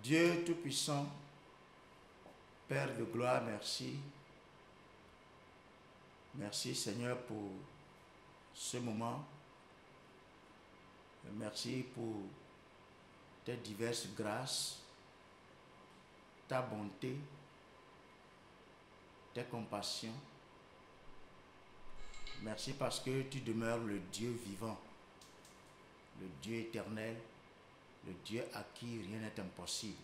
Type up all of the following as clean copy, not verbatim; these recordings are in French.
Dieu Tout-Puissant, Père de gloire, merci. Merci Seigneur pour ce moment. Merci pour tes diverses grâces, ta bonté, tes compassions. Merci parce que tu demeures le Dieu vivant, le Dieu éternel, le Dieu à qui rien n'est impossible.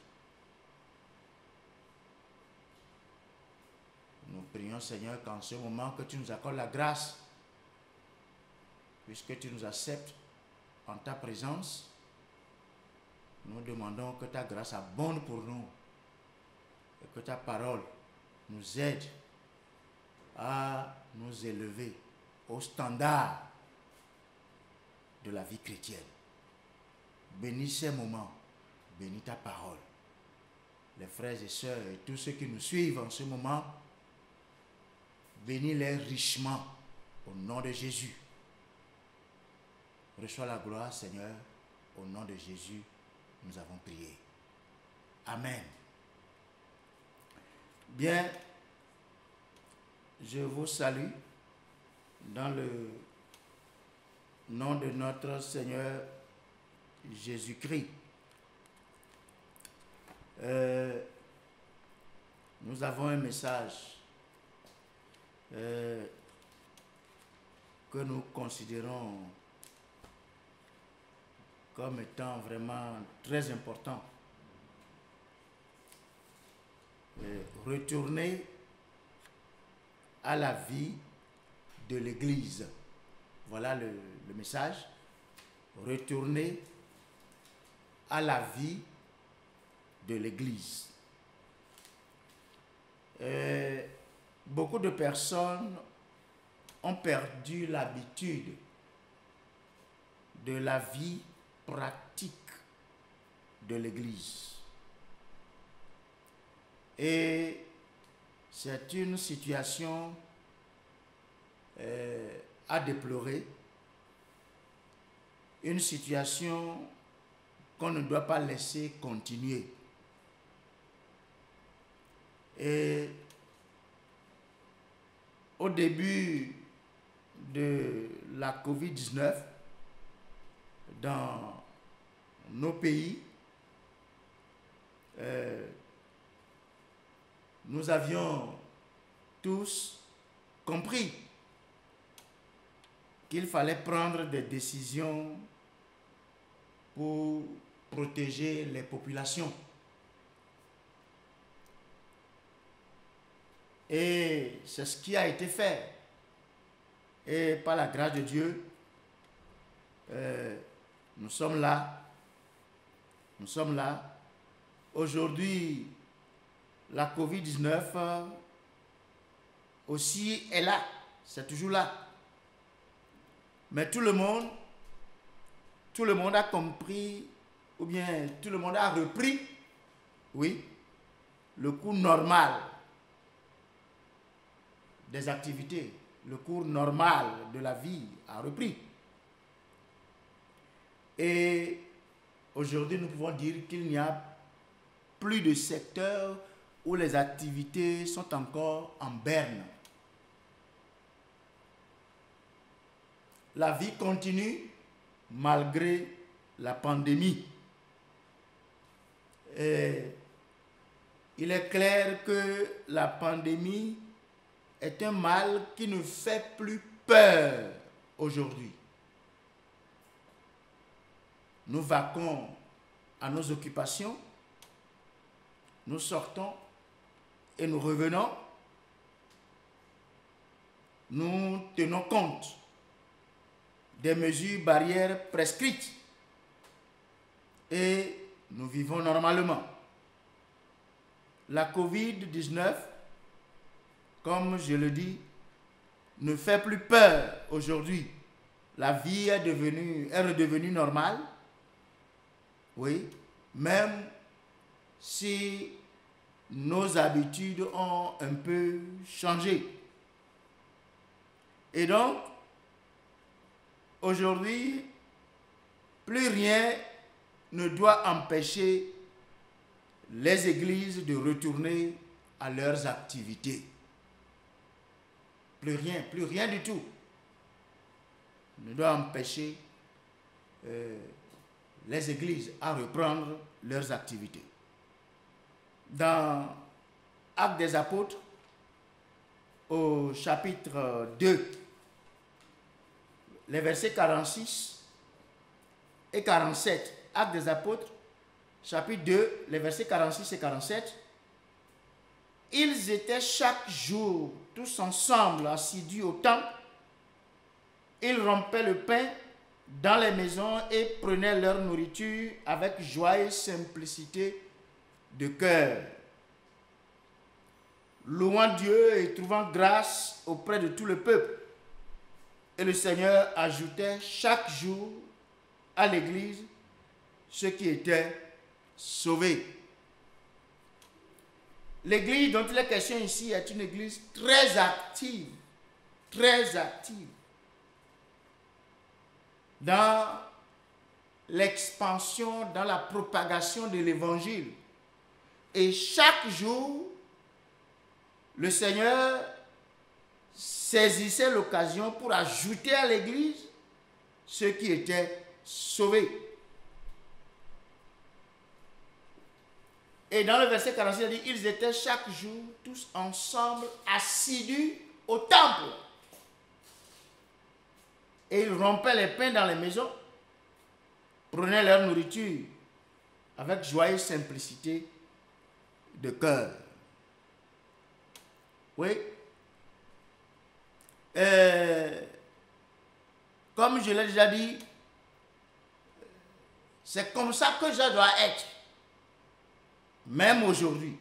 Nous prions Seigneur qu'en ce moment que tu nous accordes la grâce, puisque tu nous acceptes en ta présence, nous demandons que ta grâce abonde pour nous et que ta parole nous aide à nous élever au standard de la vie chrétienne. Bénis ces moments, bénis ta parole. Les frères et sœurs et tous ceux qui nous suivent en ce moment, bénis-les richement au nom de Jésus. Reçois la gloire, Seigneur, au nom de Jésus, nous avons prié. Amen. Bien, je vous salue dans le nom de notre Seigneur Jésus-Christ. Nous avons un message que nous considérons comme étant vraiment très important. Retourner à la vie de l'Église. Voilà le message. Retourner à la vie de l'Église. Beaucoup de personnes ont perdu l'habitude de la vie pratique de l'Église. Et c'est une situation à déplorer, une situation qu'on ne doit pas laisser continuer. Et au début de la COVID-19, dans nos pays, nous avions tous compris qu'il fallait prendre des décisions pour protéger les populations. Et c'est ce qui a été fait. Et par la grâce de Dieu, nous sommes là. Nous sommes là. Aujourd'hui, la COVID-19 aussi est là. C'est toujours là. Mais tout le monde a compris, ou bien tout le monde a repris, oui, le cours normal des activités, le cours normal de la vie a repris. Et aujourd'hui, nous pouvons dire qu'il n'y a plus de secteur où les activités sont encore en berne. La vie continue malgré la pandémie. Et il est clair que la pandémie est un mal qui ne fait plus peur aujourd'hui. Nous vaquons à nos occupations, nous sortons et nous revenons. Nous tenons compte des mesures barrières prescrites et nous vivons normalement. La COVID-19, comme je le dis, ne fait plus peur aujourd'hui. La vie est redevenue normale. Oui, même si nos habitudes ont un peu changé. Et donc, aujourd'hui, plus rien ne doit empêcher les églises de retourner à leurs activités. Plus rien du tout ne doit empêcher les églises à reprendre leurs activités. Dans Actes des Apôtres, au chapitre 2, les versets 46 et 47, Actes des Apôtres, chapitre 2, les versets 46 et 47, ils étaient chaque jour tous ensemble assidus au temple. Ils rompaient le pain dans les maisons et prenaient leur nourriture avec joie et simplicité de cœur, louant Dieu et trouvant grâce auprès de tout le peuple. Et le Seigneur ajoutait chaque jour à l'église ceux qui étaient sauvés. L'église dont il est question ici est une église très active dans l'expansion, dans la propagation de l'évangile. Et chaque jour, le Seigneur saisissait l'occasion pour ajouter à l'église ceux qui étaient sauvés. Et dans le verset 46, il dit, ils étaient chaque jour tous ensemble assidus au temple. Et ils rompaient les pains dans les maisons, prenaient leur nourriture avec joie et simplicité de cœur. Oui. Comme je l'ai déjà dit, c'est comme ça que je dois être, même aujourd'hui.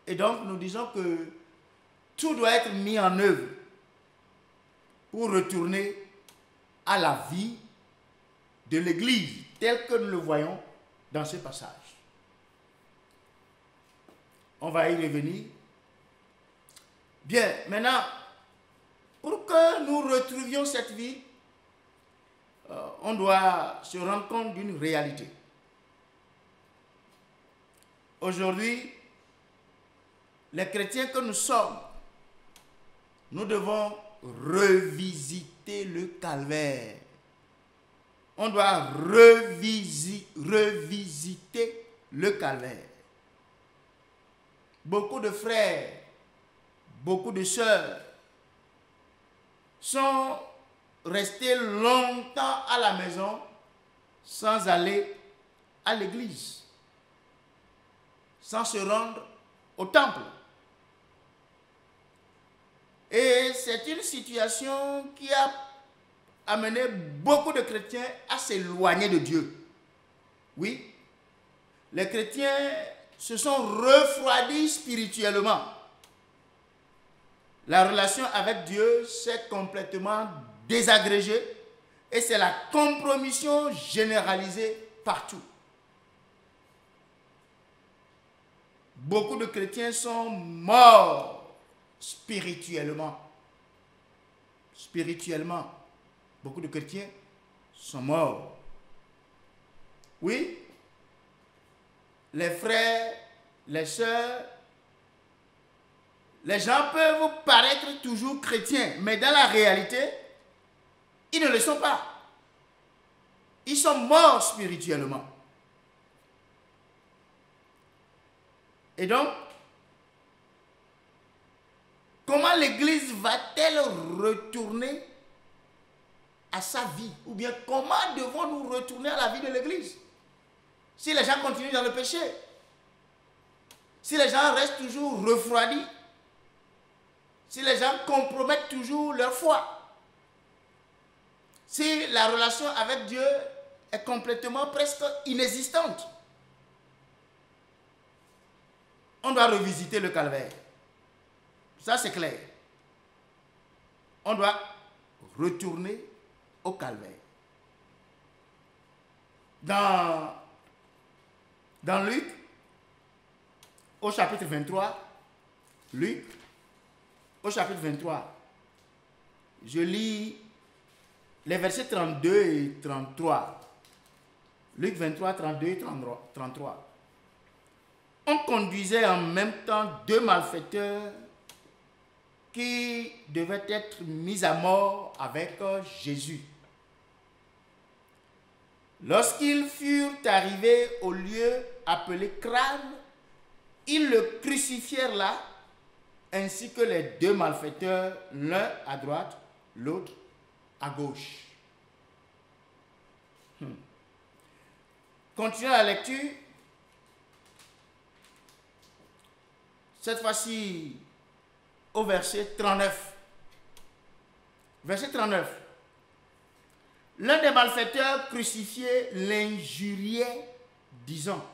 Et donc, nous disons que tout doit être mis en œuvre pour retourner à la vie de l'Église, telle que nous le voyons dans ce passage. On va y revenir. Bien, maintenant, pour que nous retrouvions cette vie, on doit se rendre compte d'une réalité. Aujourd'hui, les chrétiens que nous sommes, nous devons revisiter le calvaire. On doit revisiter le calvaire. Beaucoup de frères, beaucoup de sœurs sont restés longtemps à la maison sans aller à l'église, sans se rendre au temple. Et c'est une situation qui a amené beaucoup de chrétiens à s'éloigner de Dieu. Oui, les chrétiens se sont refroidis spirituellement. La relation avec Dieu s'est complètement désagrégée et c'est la compromission généralisée partout. Beaucoup de chrétiens sont morts spirituellement. Spirituellement, beaucoup de chrétiens sont morts. Oui, les frères, les sœurs, les gens peuvent paraître toujours chrétiens, mais dans la réalité, ils ne le sont pas. Ils sont morts spirituellement. Et donc, comment l'Église va-t-elle retourner à sa vie? Ou bien comment devons-nous retourner à la vie de l'Église? Si les gens continuent dans le péché, si les gens restent toujours refroidis, si les gens compromettent toujours leur foi, si la relation avec Dieu est complètement presque inexistante, on doit revisiter le calvaire. Ça, c'est clair. On doit retourner au calvaire. Dans Luc, au chapitre 23, Luc, au chapitre 23, je lis les versets 32 et 33. Luc 23, 32 et 33. on conduisait en même temps deux malfaiteurs qui devaient être mis à mort avec Jésus. Lorsqu'ils furent arrivés au lieu appelé Crâne, ils le crucifièrent là, ainsi que les deux malfaiteurs, l'un à droite, l'autre à gauche. Continuons la lecture. Cette fois-ci, au verset 39. Verset 39. L'un des malfaiteurs crucifiés l'injuriait, disant: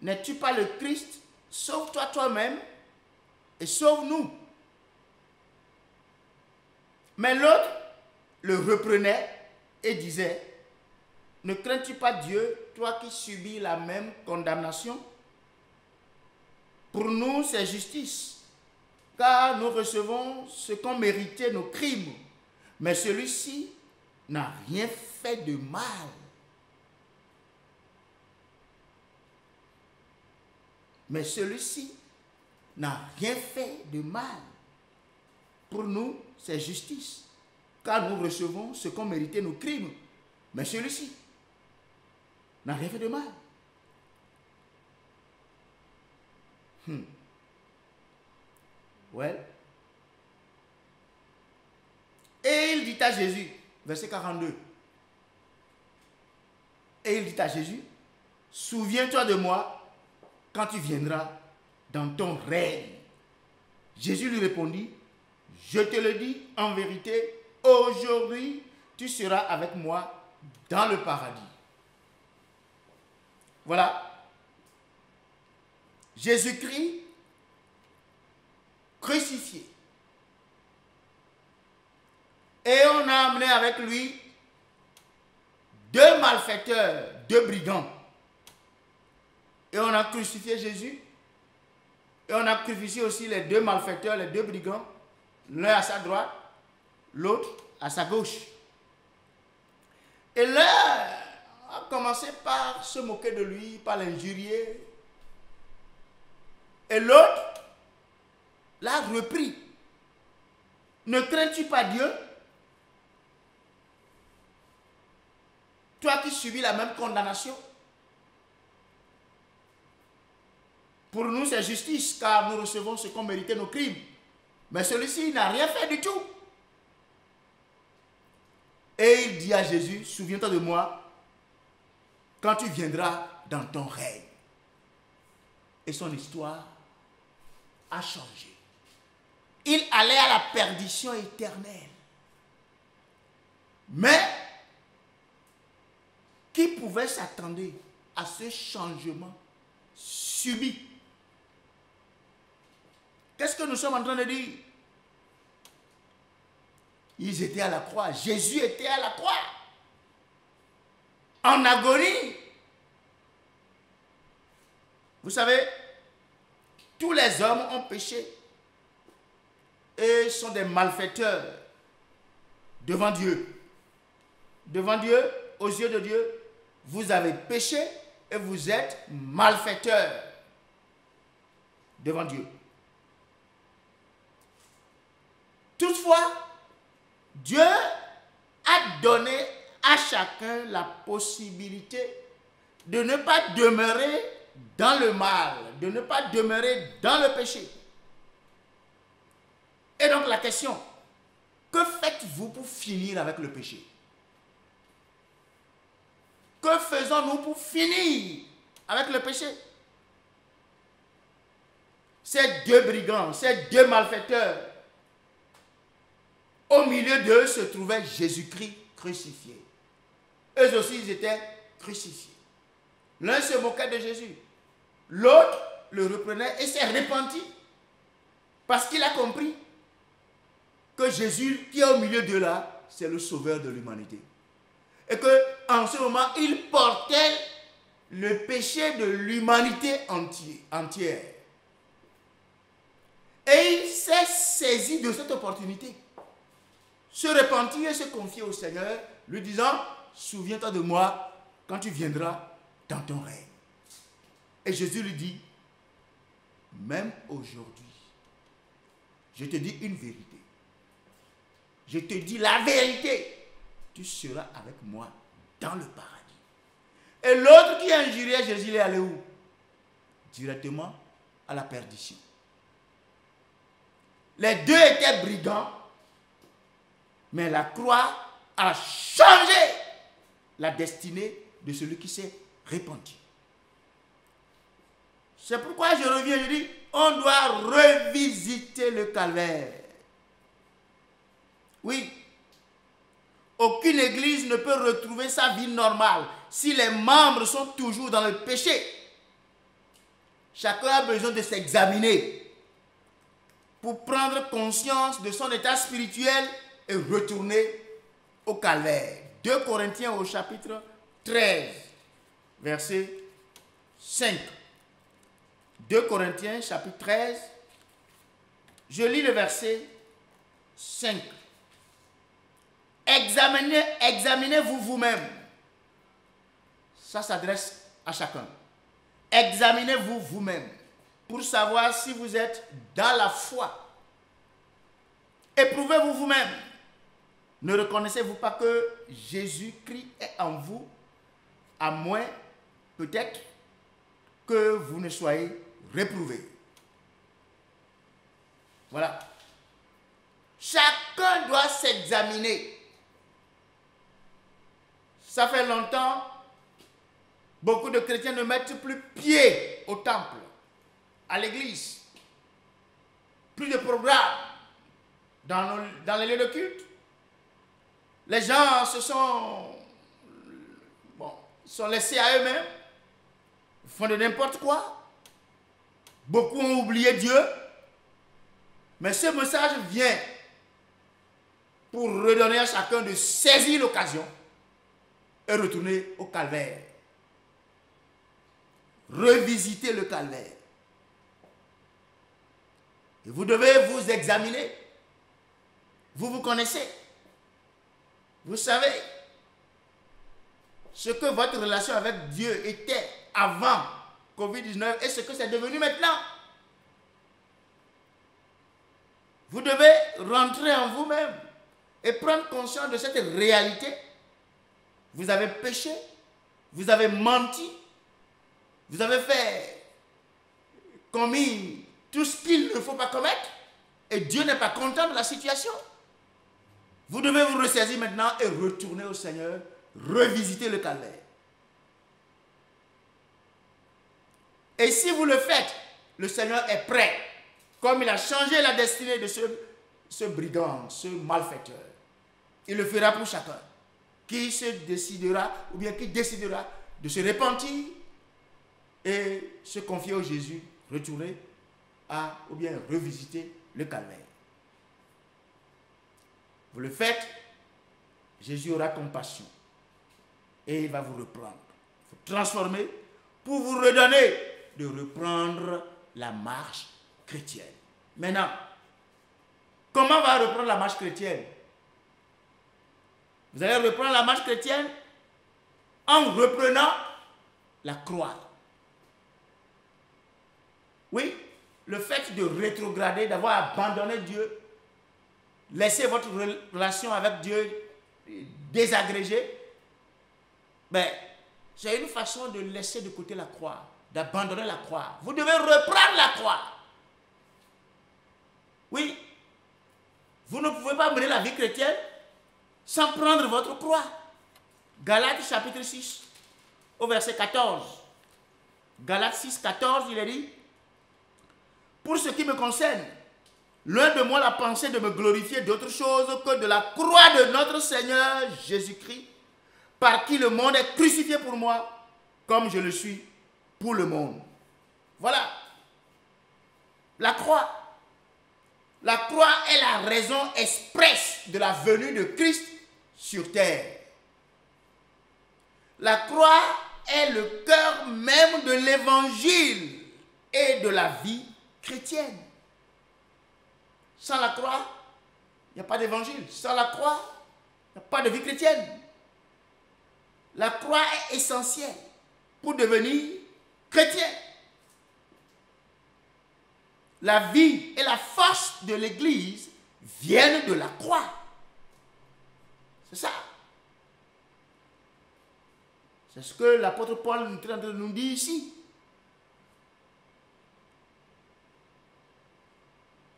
n'es-tu pas le Christ? Sauve-toi toi-même et sauve-nous. Mais l'autre le reprenait et disait: ne crains-tu pas Dieu, toi qui subis la même condamnation? Pour nous, c'est justice, car nous recevons ce qu'ont mérité nos crimes. Mais celui-ci n'a rien fait de mal. Mais celui-ci n'a rien fait de mal. Pour nous, c'est justice, car nous recevons ce qu'ont mérité nos crimes. Mais celui-ci n'a rien fait de mal. Ouais. Et il dit à Jésus, verset 42. Et il dit à Jésus: souviens-toi de moi quand tu viendras dans ton règne. Jésus lui répondit: je te le dis en vérité, aujourd'hui tu seras avec moi dans le paradis. Voilà. Jésus-Christ crucifié. Et on a amené avec lui deux malfaiteurs, deux brigands. Et on a crucifié Jésus. Et on a crucifié aussi les deux malfaiteurs, les deux brigands. L'un à sa droite, l'autre à sa gauche. Et l'un a commencé par se moquer de lui, par l'injurier. Et l'autre l'a repris. Ne crains-tu pas Dieu? Toi qui subis la même condamnation? Pour nous, c'est justice, car nous recevons ce qu'ont mérité nos crimes. Mais celui-ci n'a rien fait du tout. Et il dit à Jésus: souviens-toi de moi quand tu viendras dans ton règne. Et son histoire a changé. Il allait à la perdition éternelle. Mais qui pouvait s'attendre à ce changement subit? Qu'est-ce que nous sommes en train de dire? Ils étaient à la croix. Jésus était à la croix. En agonie. Vous savez, tous les hommes ont péché et sont des malfaiteurs devant Dieu. Devant Dieu, aux yeux de Dieu, vous avez péché et vous êtes malfaiteurs devant Dieu. Toutefois, Dieu a donné à chacun la possibilité de ne pas demeurer dans le mal, de ne pas demeurer dans le péché. Et donc la question: que faites-vous pour finir avec le péché? Que faisons-nous pour finir avec le péché? Ces deux brigands, ces deux malfaiteurs, au milieu d'eux se trouvait Jésus-Christ crucifié. Eux aussi, ils étaient crucifiés. L'un se moquait de Jésus. L'autre le reprenait et s'est repenti. Parce qu'il a compris que Jésus, qui est au milieu d'eux là, c'est le sauveur de l'humanité. Et qu'en ce moment, il portait le péché de l'humanité entière. Et il s'est saisi de cette opportunité. Se repentir et se confier au Seigneur, lui disant: souviens-toi de moi quand tu viendras dans ton règne. Et Jésus lui dit, même aujourd'hui, je te dis une vérité. Je te dis la vérité. Tu seras avec moi dans le paradis. Et l'autre qui injuriait Jésus, il est allé où? Directement à la perdition. Les deux étaient brigands, mais la croix a changé la destinée de celui qui s'est repenti. C'est pourquoi je reviens, je dis, on doit revisiter le calvaire. Oui. Aucune église ne peut retrouver sa vie normale si les membres sont toujours dans le péché. Chacun a besoin de s'examiner pour prendre conscience de son état spirituel et retourner au calvaire. 2 Corinthiens au chapitre 13, verset 5. 2 Corinthiens chapitre 13, je lis le verset 5. Examinez-vous vous-même. Ça s'adresse à chacun. Examinez-vous vous-même pour savoir si vous êtes dans la foi. Éprouvez-vous vous-même. Ne reconnaissez-vous pas que Jésus-Christ est en vous, à moins peut-être que vous ne soyez réprouvés. Voilà. Chacun doit s'examiner. Ça fait longtemps, beaucoup de chrétiens ne mettent plus pied au temple, à l'église. Plus de programmes dans les lieux de culte. Les gens sont laissés à eux-mêmes, font de n'importe quoi. Beaucoup ont oublié Dieu. Mais ce message vient pour redonner à chacun de saisir l'occasion et retourner au calvaire. Revisiter le calvaire. Et vous devez vous examiner. Vous vous connaissez. Vous savez ce que votre relation avec Dieu était avant Covid-19 et ce que c'est devenu maintenant. Vous devez rentrer en vous-même et prendre conscience de cette réalité. Vous avez péché, vous avez menti, vous avez commis tout ce qu'il ne faut pas commettre et Dieu n'est pas content de la situation. Vous devez vous ressaisir maintenant et retourner au Seigneur, revisiter le calvaire. Et si vous le faites, le Seigneur est prêt, comme il a changé la destinée de ce brigand, ce malfaiteur. Il le fera pour chacun qui se décidera ou bien qui décidera de se repentir et se confier au Jésus, retourner ou bien revisiter le calvaire. Vous le faites, Jésus aura compassion et il va vous reprendre. Il faut transformer pour vous redonner de reprendre la marche chrétienne. Maintenant, comment va reprendre la marche chrétienne? Vous allez reprendre la marche chrétienne en reprenant la croix. Oui, le fait de rétrograder, d'avoir abandonné Dieu, laisser votre relation avec Dieu désagrégée, c'est une façon de laisser de côté la croix, d'abandonner la croix. Vous devez reprendre la croix. Oui, vous ne pouvez pas mener la vie chrétienne sans prendre votre croix. Galates chapitre 6, au verset 14. Galates 6, 14, il est dit, pour ce qui me concerne, loin de moi la pensée de me glorifier d'autre chose que de la croix de notre Seigneur Jésus-Christ, par qui le monde est crucifié pour moi, comme je le suis pour le monde. Voilà. La croix. La croix est la raison expresse de la venue de Christ sur terre. La croix est le cœur même de l'évangile et de la vie chrétienne. Sans la croix, il n'y a pas d'évangile. Sans la croix, il n'y a pas de vie chrétienne. La croix est essentielle pour devenir chrétien. la vie et la force de l'Église viennent de la croix. C'est ça. C'est ce que l'apôtre Paul est en train de nous dire ici.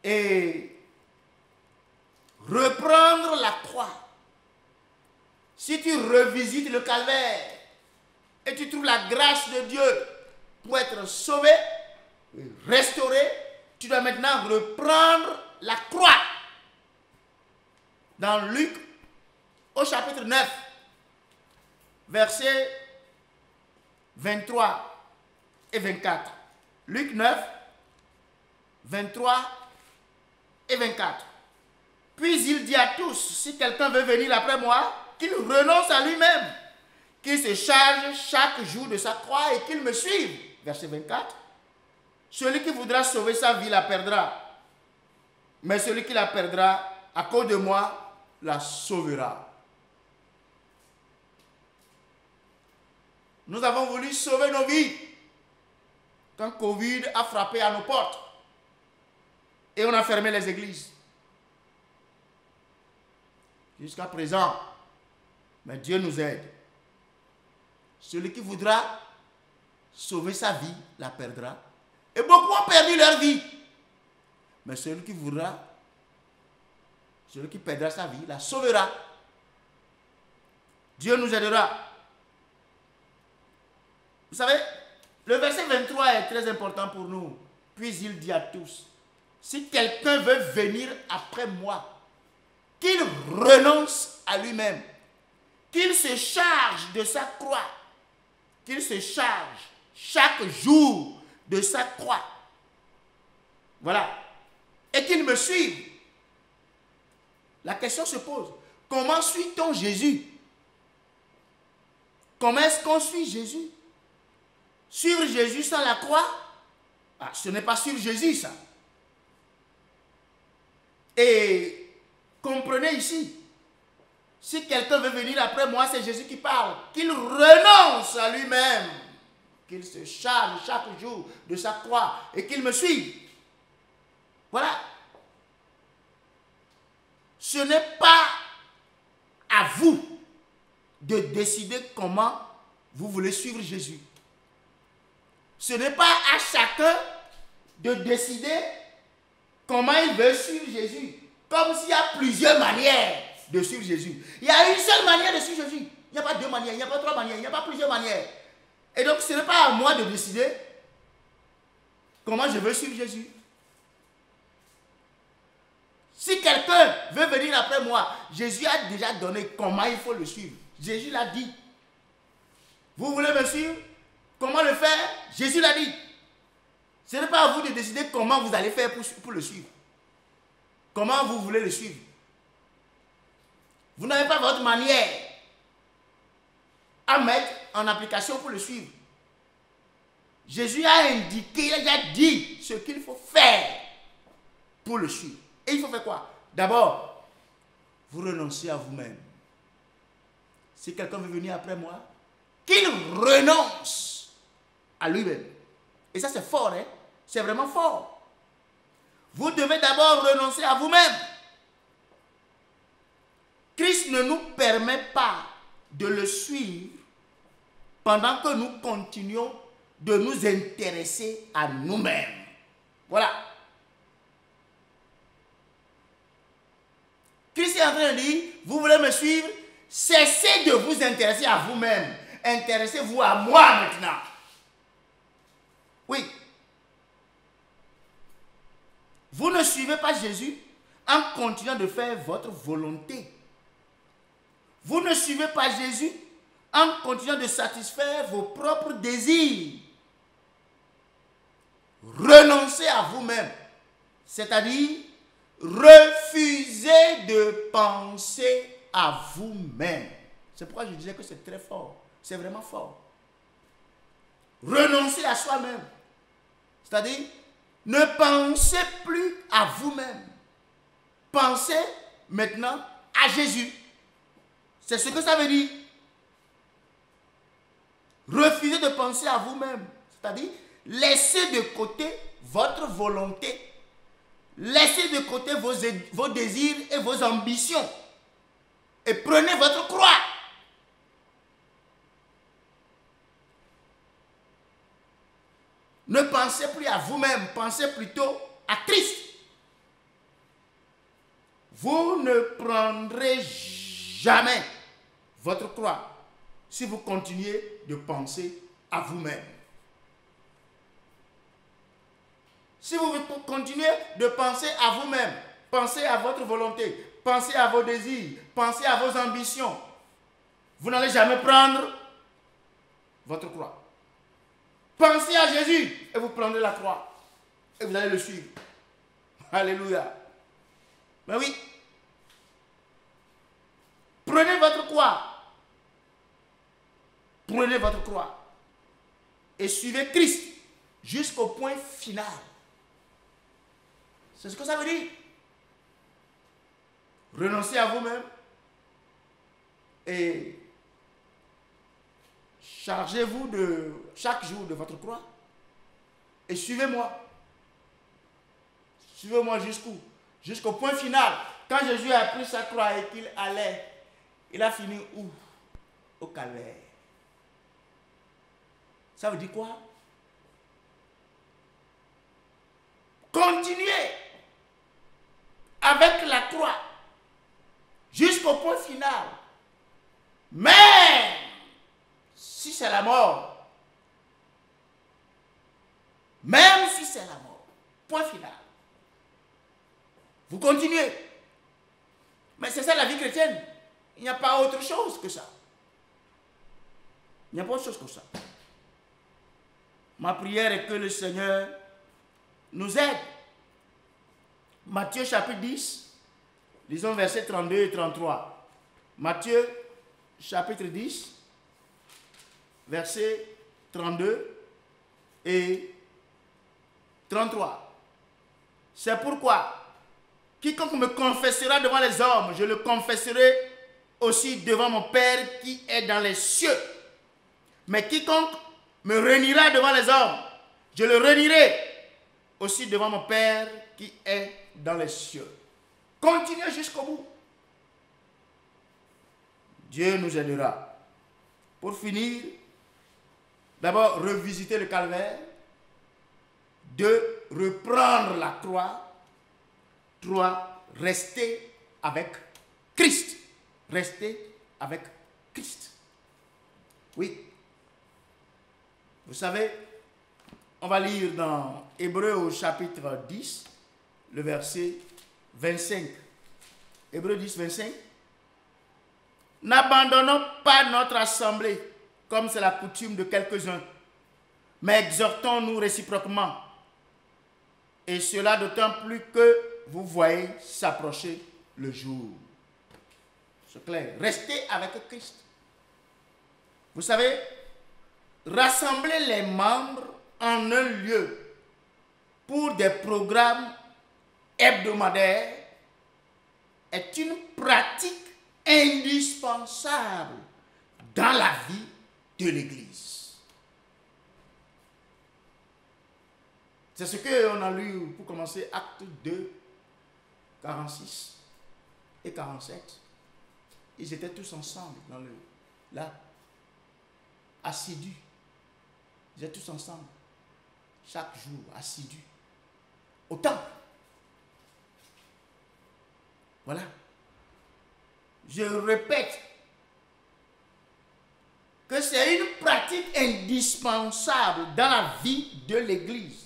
Et reprendre la croix. Si tu revisites le calvaire et tu trouves la grâce de Dieu pour être sauvé, restauré, tu dois maintenant reprendre la croix. Dans Luc, au chapitre 9, versets 23 et 24. Luc 9, 23 et 24. Puis il dit à tous, si quelqu'un veut venir après moi, qu'il renonce à lui-même, qu'il se charge chaque jour de sa croix et qu'il me suive. Verset 24. Celui qui voudra sauver sa vie la perdra. Mais celui qui la perdra à cause de moi la sauvera. Nous avons voulu sauver nos vies quand Covid a frappé à nos portes et on a fermé les églises. Jusqu'à présent, mais Dieu nous aide. Celui qui voudra sauver sa vie la perdra. Et beaucoup ont perdu leur vie. Mais celui qui voudra, celui qui perdra sa vie la sauvera. Dieu nous aidera. Vous savez, le verset 23 est très important pour nous. Puis il dit à tous, si quelqu'un veut venir après moi, qu'il renonce à lui-même, qu'il se charge de sa croix, qu'il se charge chaque jour de sa croix. Voilà. Et qu'il me suive. La question se pose, comment suit-on Jésus? Comment est-ce qu'on suit Jésus? Suivre Jésus sans la croix, ce n'est pas suivre Jésus, ça. Et comprenez ici, si quelqu'un veut venir après moi, c'est Jésus qui parle, qu'il renonce à lui-même, qu'il se charge chaque jour de sa croix et qu'il me suive. Voilà. Ce n'est pas à vous de décider comment vous voulez suivre Jésus. Ce n'est pas à chacun de décider comment il veut suivre Jésus. Comme s'il y a plusieurs manières de suivre Jésus. Il y a une seule manière de suivre Jésus. Il n'y a pas deux manières, il n'y a pas trois manières, il n'y a pas plusieurs manières. Et donc ce n'est pas à moi de décider comment je veux suivre Jésus. Si quelqu'un veut venir après moi, Jésus a déjà donné comment il faut le suivre. Jésus l'a dit. Vous voulez me suivre? Comment le faire? Jésus l'a dit. Ce n'est pas à vous de décider comment vous allez faire pour le suivre. Comment vous voulez le suivre? Vous n'avez pas votre manière à mettre en application pour le suivre. Jésus a indiqué, il a déjà dit ce qu'il faut faire pour le suivre. Et il faut faire quoi? D'abord, vous renoncez à vous-même. Si quelqu'un veut venir après moi, qu'il renonce à lui-même. Et ça, c'est fort, hein? C'est vraiment fort. Vous devez d'abord renoncer à vous-même. Christ ne nous permet pas de le suivre pendant que nous continuons de nous intéresser à nous-mêmes. Voilà. Christ est en train de dire, vous voulez me suivre, cessez de vous intéresser à vous-même. Intéressez-vous à moi maintenant. Oui. Vous ne suivez pas Jésus en continuant de faire votre volonté. Vous ne suivez pas Jésus en continuant de satisfaire vos propres désirs. Renoncez à vous-même. C'est-à-dire, refusez de penser à vous-même. C'est pourquoi je disais que c'est très fort. C'est vraiment fort. Renoncez à soi-même. C'est-à-dire, ne pensez plus à vous-même. Pensez maintenant à Jésus. C'est ce que ça veut dire. Refusez de penser à vous-même. C'est-à-dire, laissez de côté votre volonté Laissez de côté vos désirs et vos ambitions. Et prenez votre croix. Ne pensez plus à vous-même, pensez plutôt à Christ. Vous ne prendrez jamais votre croix si vous continuez de penser à vous-même. Si vous continuez de penser à vous-même, pensez à votre volonté, pensez à vos désirs, pensez à vos ambitions, vous n'allez jamais prendre votre croix. Pensez à Jésus et vous prendrez la croix et vous allez le suivre. Alléluia. Mais oui. Prenez votre croix. Prenez votre croix et suivez Christ jusqu'au point final. C'est ce que ça veut dire. Renoncez à vous-même et chargez-vous de chaque jour de votre croix et suivez-moi. Suivez-moi jusqu'où? Jusqu'au point final. Quand Jésus a pris sa croix et qu'il allait, il a fini où? Au calvaire. Ça veut dire quoi? Continuez avec la croix jusqu'au point final. Mais si c'est la mort, même si c'est la mort, point final. Vous continuez. Mais c'est ça la vie chrétienne. Il n'y a pas autre chose que ça. Il n'y a pas autre chose que ça. Ma prière est que le Seigneur nous aide. Matthieu chapitre 10, lisons versets 32 et 33. Matthieu chapitre 10, versets 32 et 33. C'est pourquoi quiconque me confessera devant les hommes, je le confesserai aussi devant mon Père qui est dans les cieux. Mais quiconque me reniera devant les hommes, je le renierai aussi devant mon Père qui est dans les cieux. Continuez jusqu'au bout. Dieu nous aidera. Pour finir, d'abord revisiter le calvaire. 2. Reprendre la croix. 3. Rester avec Christ. Rester avec Christ. Oui. Vous savez, on va lire dans Hébreux au chapitre 10, le verset 25. Hébreux 10, 25. N'abandonnons pas notre assemblée, comme c'est la coutume de quelques-uns, mais exhortons-nous réciproquement. Et cela d'autant plus que vous voyez s'approcher le jour. C'est clair. Restez avec Christ. Vous savez, rassembler les membres en un lieu pour des programmes hebdomadaires est une pratique indispensable dans la vie de l'Église. C'est ce qu'on a lu pour commencer, Actes 2, 46 et 47. Ils étaient tous ensemble là, assidus. Ils étaient tous ensemble, chaque jour, assidus, au temple. Voilà. Je répète que c'est une pratique indispensable dans la vie de l'Église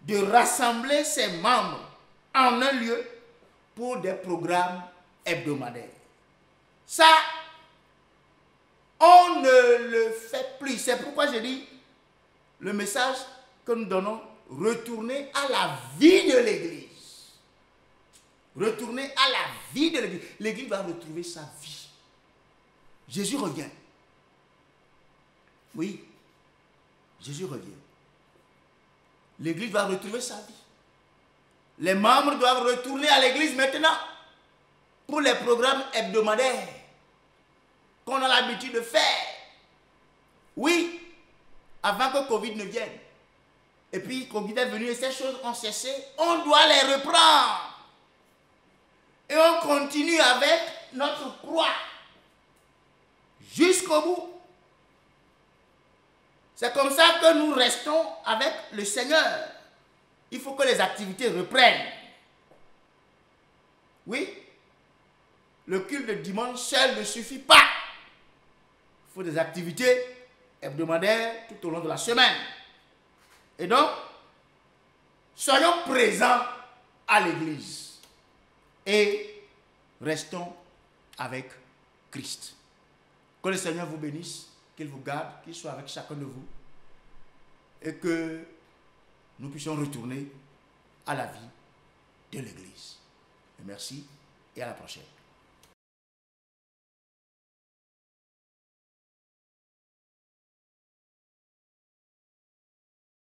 de rassembler ses membres en un lieu pour des programmes hebdomadaires. Ça, on ne le fait plus. C'est pourquoi je dis le message que nous donnons, retourner à la vie de l'Église. Retourner à la vie de l'Église. L'Église va retrouver sa vie. Jésus revient. Oui, Jésus revient. L'Église va retrouver sa vie. Les membres doivent retourner à l'Église maintenant pour les programmes hebdomadaires qu'on a l'habitude de faire. Oui, avant que Covid ne vienne. Et puis, Covid est venu et ces choses ont cessé. On doit les reprendre. Et on continue avec notre croix. Jusqu'au bout. C'est comme ça que nous restons avec le Seigneur. Il faut que les activités reprennent. Oui. Le culte de dimanche seul ne suffit pas. Il faut des activités hebdomadaires tout au long de la semaine. Et donc, soyons présents à l'église. Et restons avec Christ. Que le Seigneur vous bénisse, qu'il vous garde, qu'il soit avec chacun de vous. Et que nous puissions retourner à la vie de l'église. Merci et à la prochaine.